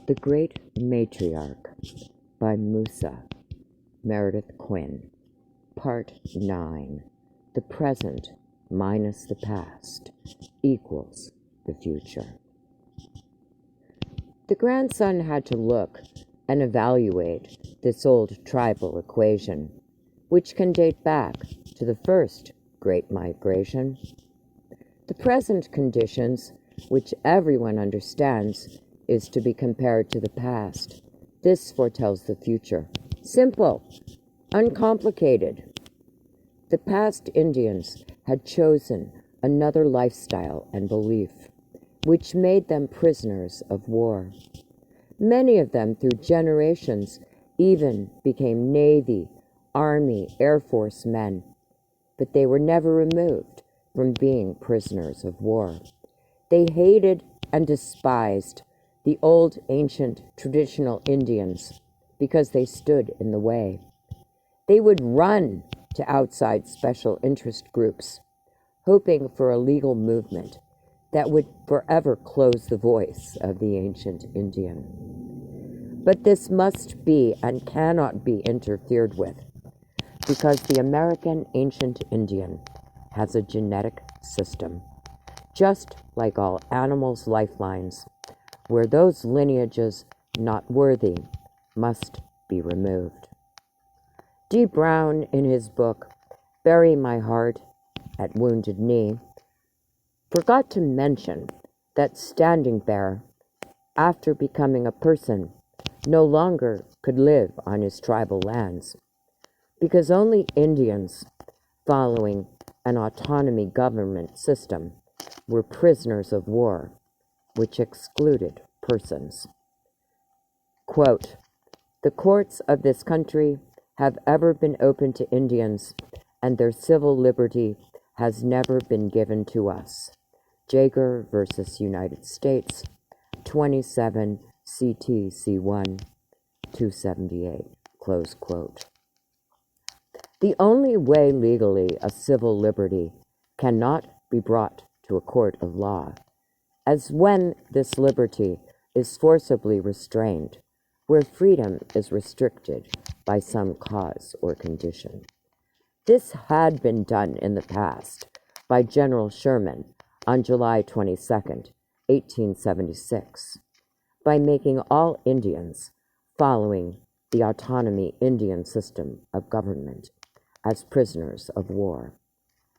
The Great Matriarch by Musa, Meredith Quinn. Part 9. The present minus the past equals the future. The grandson had to look and evaluate this old tribal equation, which can date back to the first Great Migration. The present conditions, which everyone understands, is to be compared to the past. This foretells the future. Simple, uncomplicated. The past Indians had chosen another lifestyle and belief, which made them prisoners of war. Many of them, through generations, even became Navy, Army, Air Force men, but they were never removed from being prisoners of war. They hated and despised the old, ancient, traditional Indians because they stood in the way. They would run to outside special interest groups, hoping for a legal movement that would forever close the voice of the ancient Indian. But this must be and cannot be interfered with, because the American ancient Indian has a genetic system, just like all animals' lifelines, where those lineages not worthy must be removed. D. Brown, in his book, Bury My Heart at Wounded Knee, forgot to mention that Standing Bear, after becoming a person, no longer could live on his tribal lands, because only Indians following an autonomy government system were prisoners of war, which excluded persons. Quote, "The courts of this country have ever been open to Indians, and their civil liberty has never been given to us." Jaeger versus United States, 27 CTC1 278, close quote. The only way legally a civil liberty cannot be brought to a court of law as when this liberty is forcibly restrained, where freedom is restricted by some cause or condition. This had been done in the past by General Sherman on July 22, 1876, by making all Indians following the autonomy Indian system of government as prisoners of war.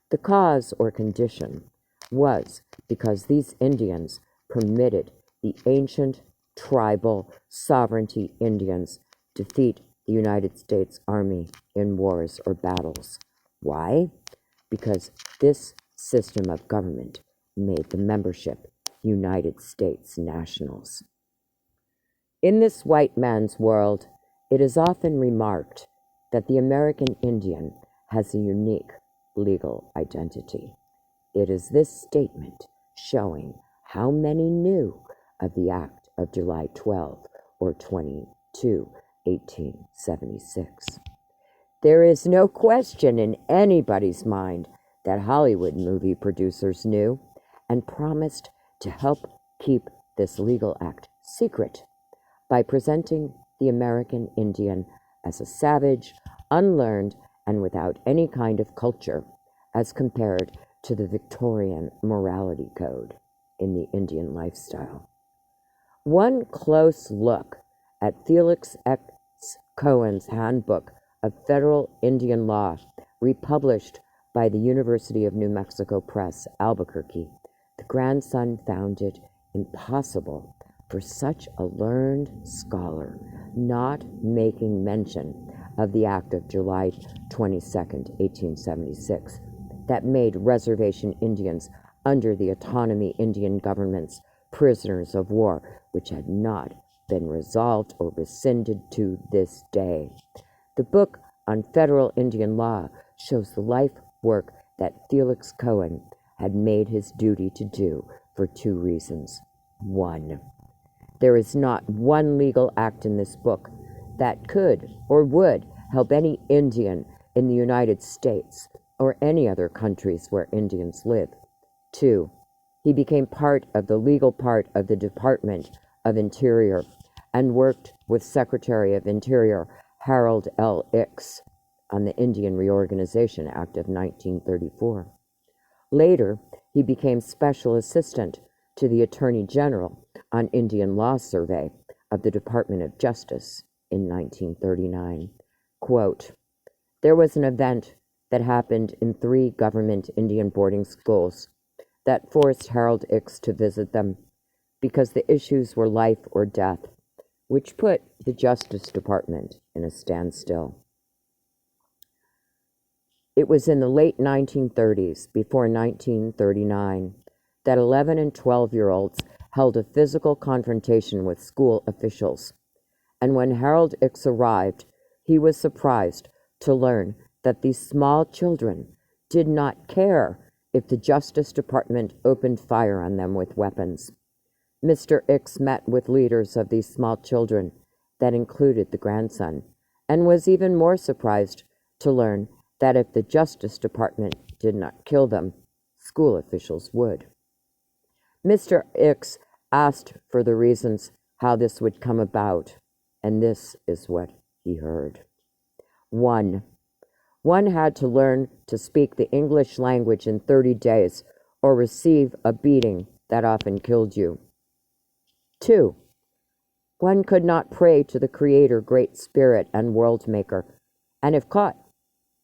The cause or condition was because these Indians permitted the ancient tribal sovereignty Indians defeat the United States Army in wars or battles. Why? Because this system of government made the membership United States nationals. In this white man's world, it is often remarked that the American Indian has a unique legal identity. It is this statement showing how many knew of the Act of July 12 or 22, 1876. There is no question in anybody's mind that Hollywood movie producers knew and promised to help keep this legal act secret by presenting the American Indian as a savage, unlearned, and without any kind of culture as compared to the Victorian morality code in the Indian lifestyle. One close look at Felix X. Cohen's Handbook of Federal Indian Law, republished by the University of New Mexico Press, Albuquerque, the grandson found it impossible for such a learned scholar not making mention of the Act of July 22, 1876, that made reservation Indians under the autonomy Indian governments prisoners of war, which had not been resolved or rescinded to this day. The book on federal Indian law shows the life work that Felix Cohen had made his duty to do for two reasons. One, there is not one legal act in this book that could or would help any Indian in the United States or any other countries where Indians live. Two, he became part of the legal part of the Department of Interior and worked with Secretary of Interior Harold L. Ickes on the Indian Reorganization Act of 1934. Later, he became Special Assistant to the Attorney General on Indian Law Survey of the Department of Justice in 1939. Quote, "There was an event that happened in 3 government Indian boarding schools that forced Harold Ickes to visit them because the issues were life or death, which put the Justice Department in a standstill." It was in the late 1930s, before 1939, that 11 and 12-year-olds held a physical confrontation with school officials. And when Harold Ickes arrived, he was surprised to learn that these small children did not care if the Justice Department opened fire on them with weapons. Mr. Ickes met with leaders of these small children, that included the grandson, and was even more surprised to learn that if the Justice Department did not kill them, school officials would. Mr. Ickes asked for the reasons how this would come about, and this is what he heard. 1. One had to learn to speak the English language in 30 days or receive a beating that often killed you. 2. One could not pray to the Creator, Great Spirit, and World Maker, and if caught,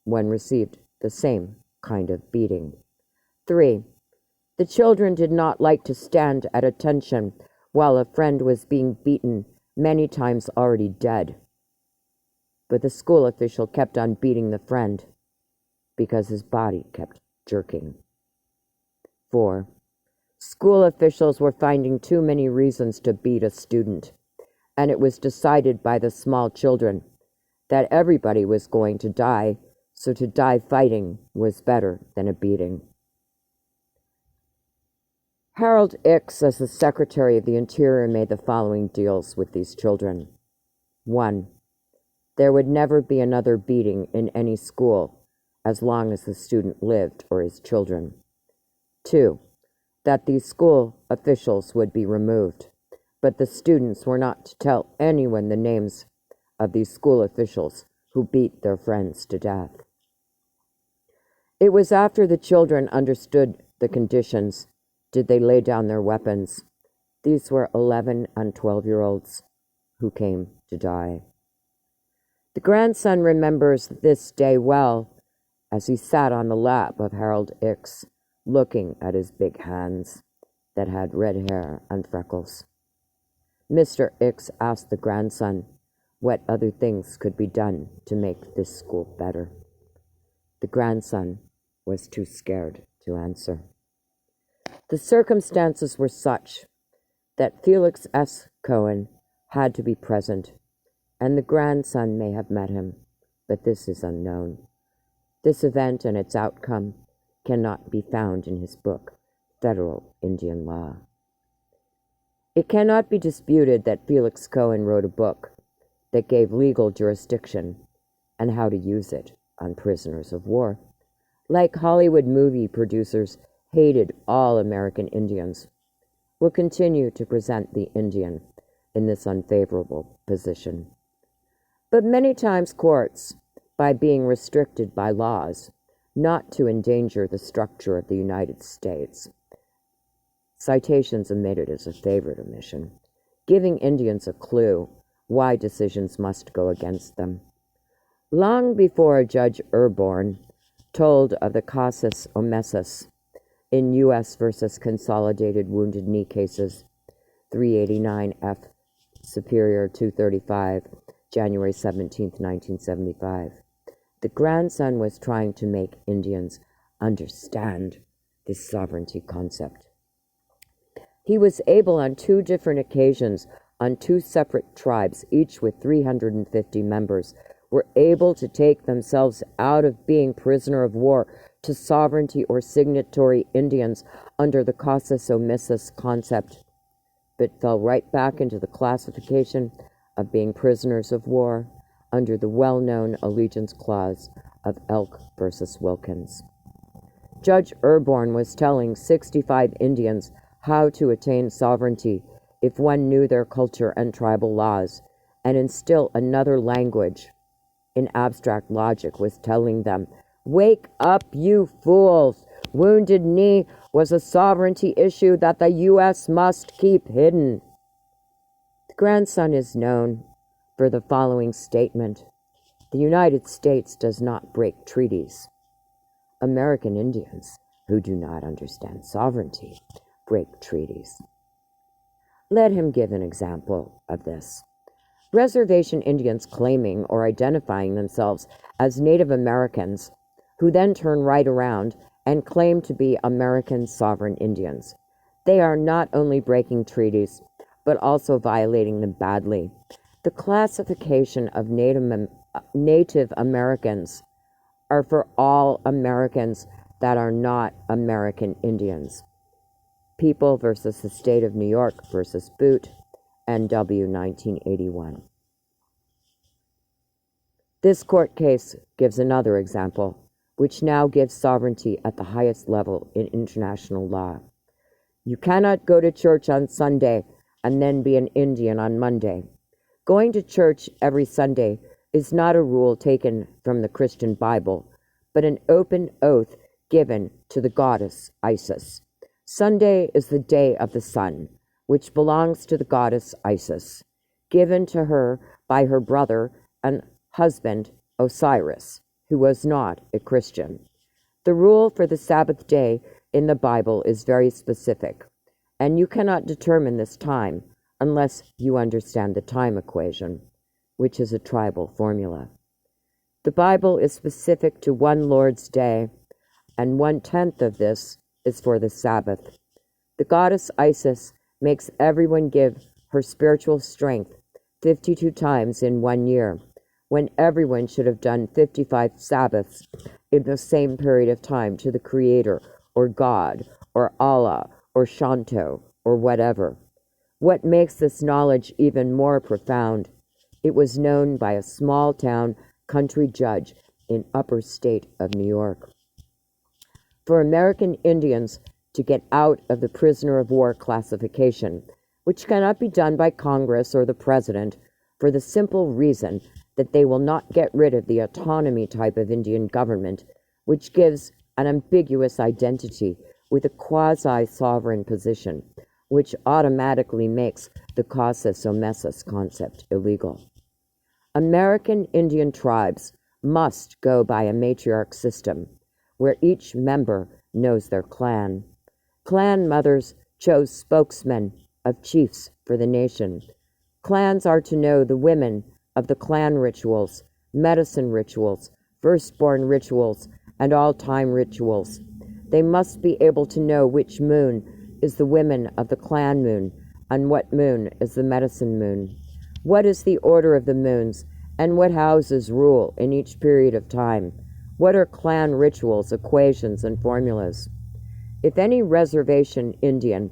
one received the same kind of beating. 3. The children did not like to stand at attention while a friend was being beaten, many times already dead. But the school official kept on beating the friend because his body kept jerking. 4. School officials were finding too many reasons to beat a student, and it was decided by the small children that everybody was going to die, so to die fighting was better than a beating. Harold Ickes, as the Secretary of the Interior, made the following deals with these children. 1. There would never be another beating in any school as long as the student lived or his children. 2. That these school officials would be removed, but the students were not to tell anyone the names of these school officials who beat their friends to death. It was after the children understood the conditions did they lay down their weapons. These were 11 and 12-year-olds who came to die. The grandson remembers this day well as he sat on the lap of Harold Ickes, looking at his big hands that had red hair and freckles. Mr. Ickes asked the grandson what other things could be done to make this school better. The grandson was too scared to answer. The circumstances were such that Felix S. Cohen had to be present, and the grandson may have met him, but this is unknown. This event and its outcome cannot be found in his book, Federal Indian Law. It cannot be disputed that Felix Cohen wrote a book that gave legal jurisdiction and how to use it on prisoners of war. Like Hollywood movie producers hated all American Indians, will continue to present the Indian in this unfavorable position. But many times courts, by being restricted by laws not to endanger the structure of the United States, citations omitted is a favorite omission, giving Indians a clue why decisions must go against them. Long before Judge Urborn told of the casus omessus in U.S. versus Consolidated Wounded Knee cases, 389 F. Superior 235, January 17, 1975. The grandson was trying to make Indians understand this sovereignty concept. He was able on 2 different occasions, on 2 separate tribes, each with 350 members, were able to take themselves out of being prisoner of war to sovereignty or signatory Indians under the casus omessus concept, but fell right back into the classification of being prisoners of war under the well-known allegiance clause of Elk versus Wilkins. Judge Urborn was telling 65 Indians how to attain sovereignty if one knew their culture and tribal laws, and instill another language in abstract logic was telling them, "Wake up, you fools! Wounded Knee was a sovereignty issue that the U.S. must keep hidden." The grandson is known for the following statement: "The United States does not break treaties. American Indians, who do not understand sovereignty, break treaties." Let him give an example of this. Reservation Indians claiming or identifying themselves as Native Americans, who then turn right around and claim to be American sovereign Indians. They are not only breaking treaties, but also violating them badly. The classification of Native Americans are for all Americans that are not American Indians. People versus the State of New York versus Boot, NW 1981. This court case gives another example, which now gives sovereignty at the highest level in international law. You cannot go to church on Sunday and then be an Indian on Monday. Going to church every Sunday is not a rule taken from the Christian Bible, but an open oath given to the goddess Isis. Sunday is the day of the sun, which belongs to the goddess Isis, given to her by her brother and husband Osiris, who was not a Christian. The rule for the Sabbath day in the Bible is very specific, and you cannot determine this time unless you understand the time equation, which is a tribal formula. The Bible is specific to one Lord's day, and 1/10 of this is for the Sabbath. The goddess Isis makes everyone give her spiritual strength 52 times in 1 year, when everyone should have done 55 Sabbaths in the same period of time to the Creator, or God, or Allah, or Shanto, or whatever. What makes this knowledge even more profound, it was known by a small-town country judge in upper state of New York. For American Indians to get out of the prisoner of war classification, which cannot be done by Congress or the President, for the simple reason that they will not get rid of the autonomy type of Indian government, which gives an ambiguous identity with a quasi-sovereign position, which automatically makes the casus omnessus concept illegal. American Indian tribes must go by a matriarch system, where each member knows their clan. Clan mothers chose spokesmen of chiefs for the nation. Clans are to know the women of the clan rituals, medicine rituals, firstborn rituals, and all-time rituals. They must be able to know which moon is the women of the clan moon, and what moon is the medicine moon. What is the order of the moons, and what houses rule in each period of time? What are clan rituals, equations, and formulas? If any reservation Indian